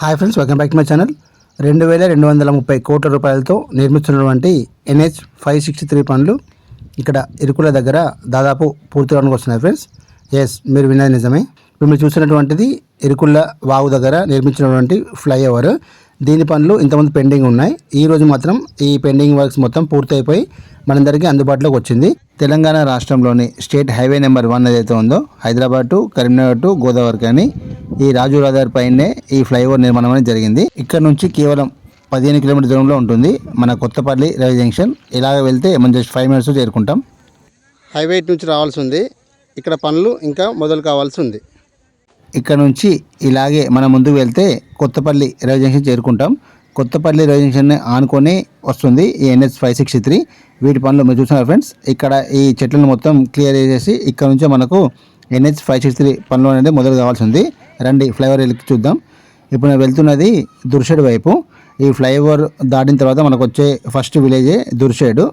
Hi friends, welcome back to my channel. 2230 కోట్ల రూపాయలతో నిర్మిస్తున్నటువంటి NH 563 పనులు ఇక్కడ ఇరుకుల దగ్గర దాదాపు పూర్తిగా వస్తున్నాయి ఫ్రెండ్స్. ఎస్, మీరు విన్నది నిజమే. ఇప్పుడు మీరు చూసినటువంటిది ఇరుకుల వాగు దగ్గర నిర్మించినటువంటి ఫ్లైఓవర్. దీని పనులు ఇంతకుముందు పెండింగ్ ఉన్నాయి. ఈ రోజు మాత్రం ఈ పెండింగ్ వర్క్స్ మొత్తం పూర్తయిపోయి మనందరికీ అందుబాటులోకి వచ్చింది. తెలంగాణ రాష్ట్రంలోని స్టేట్ హైవే నెంబర్ 1 ఏదైతే ఉందో హైదరాబాద్ టు కరీంనగర్ టు గోదావరి కానీ ఈ రాజు రహదారి పైనే ఈ ఫ్లైఓవర్ నిర్మాణం అనేది జరిగింది. ఇక్కడ నుంచి కేవలం 15 కిలోమీటర్ దూరంలో ఉంటుంది మన కొత్తపల్లి రైల్వే జంక్షన్. ఇలాగ వెళ్తే మనం జస్ట్ 5 మినిట్స్ చేరుకుంటాం. హైవే నుంచి రావాల్సి ఉంది. ఇక్కడ పనులు ఇంకా మొదలు కావాల్సి ఉంది. ఇక్కడ నుంచి ఇలాగే మనం ముందుకు వెళ్తే కొత్తపల్లి రైల్వే జంక్షన్ చేరుకుంటాం. కొత్తపల్లి రైల్వే జంక్షన్ ఆనుకొని వస్తుంది ఈ NH 563. వీటి పనులు మీరు చూస్తున్నారు ఫ్రెండ్స్. ఇక్కడ ఈ చెట్లను మొత్తం క్లియర్ చేసేసి ఇక్కడ నుంచే మనకు NH 563 పనులు అనేది మొదలు కావాల్సి ఉంది. రండి ఫ్లైఓవర్ వెళ్ళి చూద్దాం. ఇప్పుడు నేను వెళ్తున్నది దుర్షేడు వైపు. ఈ ఫ్లైఓవర్ దాటిన తర్వాత మనకు వచ్చే ఫస్ట్ విలేజే దుర్షేడు.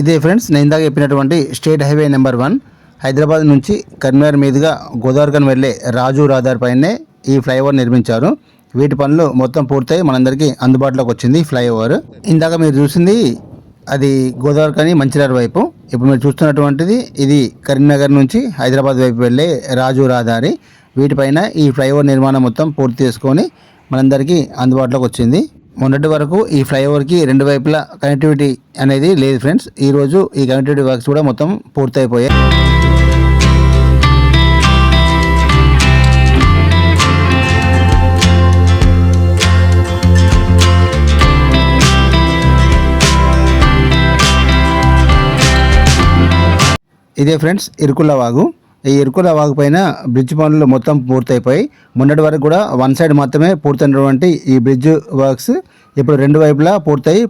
ఇదే ఫ్రెండ్స్ నేను ఇందాక చెప్పినటువంటి స్టేట్ హైవే నెంబర్ 1 హైదరాబాద్ నుంచి కరీంనగర్ మీదుగా గోదావరికని వెళ్ళే రాజు రహదారి పైనే ఈ ఫ్లైఓవర్ నిర్మించారు. వీటి పనులు మొత్తం పూర్తయి మనందరికీ అందుబాటులోకి వచ్చింది ఫ్లైఓవర్. ఇందాక మీరు చూసింది అది గోదావరికని మంచిర్యాల వైపు. ఇప్పుడు మీరు చూస్తున్నటువంటిది ఇది కరీంనగర్ నుంచి హైదరాబాద్ వైపు వెళ్ళే రాజు రహదారి. వీటిపైన ఈ ఫ్లైఓవర్ నిర్మాణం మొత్తం పూర్తి చేసుకొని మనందరికీ అందుబాటులోకి వచ్చింది. మొన్నటి వరకు ఈ ఫ్లైఓవర్కి 2 వైపులా కనెక్టివిటీ అనేది లేదు ఫ్రెండ్స్. ఈరోజు ఈ కనెక్టివిటీ వర్క్స్ కూడా మొత్తం పూర్తయిపోయాయి. ఇదే ఫ్రెండ్స్ ఇరుకుల వాగు. ఈ ఇరుకుల వాగు పైన బ్రిడ్జ్ పనులు మొత్తం పూర్తయిపోయి మొన్నటి వరకు కూడా 1 సైడ్ మాత్రమే పూర్తయినటువంటి ఈ బ్రిడ్జ్ వర్క్స్ ఇప్పుడు 2 వైపులా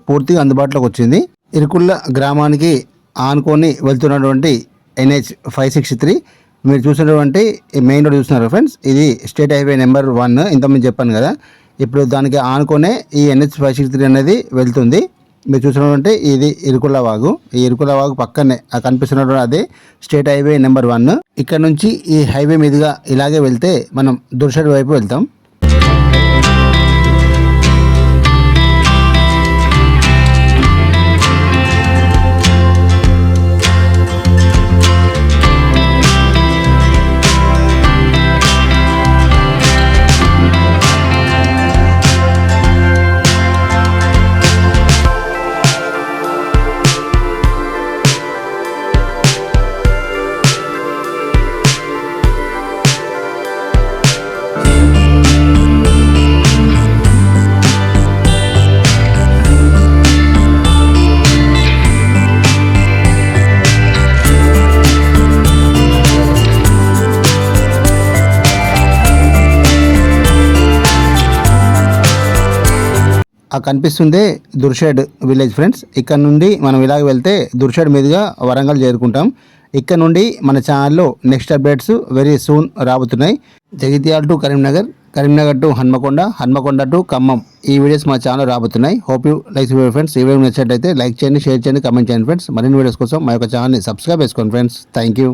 పూర్తిగా అందుబాటులోకి వచ్చింది. ఇరుకుల గ్రామానికి ఆనుకొని వెళ్తున్నటువంటి NH 563 మీరు చూసినటువంటి మెయిన్ రోడ్ చూస్తున్నారు ఫ్రెండ్స్. ఇది స్టేట్ హైవే నెంబర్ 1 ఇంతకుముందు చెప్పాను కదా. ఇప్పుడు దానికి ఆనుకొనే ఈ NH 563 అనేది వెళ్తుంది. మీరు చూసినటువంటి ఇది ఇరుకుల వాగు. ఈ ఇరుకుల వాగు పక్కనే కనిపిస్తున్నటువంటి అదే స్టేట్ హైవే నెంబర్ 1. ఇక్కడ నుంచి ఈ హైవే మీదుగా ఇలాగే వెళ్తే మనం దుర్షేడు వైపు వెళ్తాం. కనిపిస్తుందే దుర్షేడ్ విలేజ్ ఫ్రెండ్స్. ఇక్కడ నుండి మనం ఇలాగ వెళ్తే దుర్షేడ్ మీదుగా వరంగల్ చేరుకుంటాం. ఇక్కడ నుండి మన ఛానల్లో నెక్స్ట్ అప్డేట్స్ వెరీ సూన్ రాబోతున్నాయి. Jagtial to Karimnagar, Karimnagar to Hanamkonda to Khammam ఈ వీడియోస్ మా ఛానల్ రాబోతున్నాయి. Hope you like friends. ఈ వీడియో నచ్చినట్లయితే లైక్ చేయండి, షేర్ చేయండి, కమెంట్ చేయండి ఫ్రెండ్స్. మరిన్ని వీడియోస్ కోసం మా యొక్క ఛానల్ని సబ్స్క్రైబ్ చేసుకోండి ఫ్రెండ్స్. Thank you.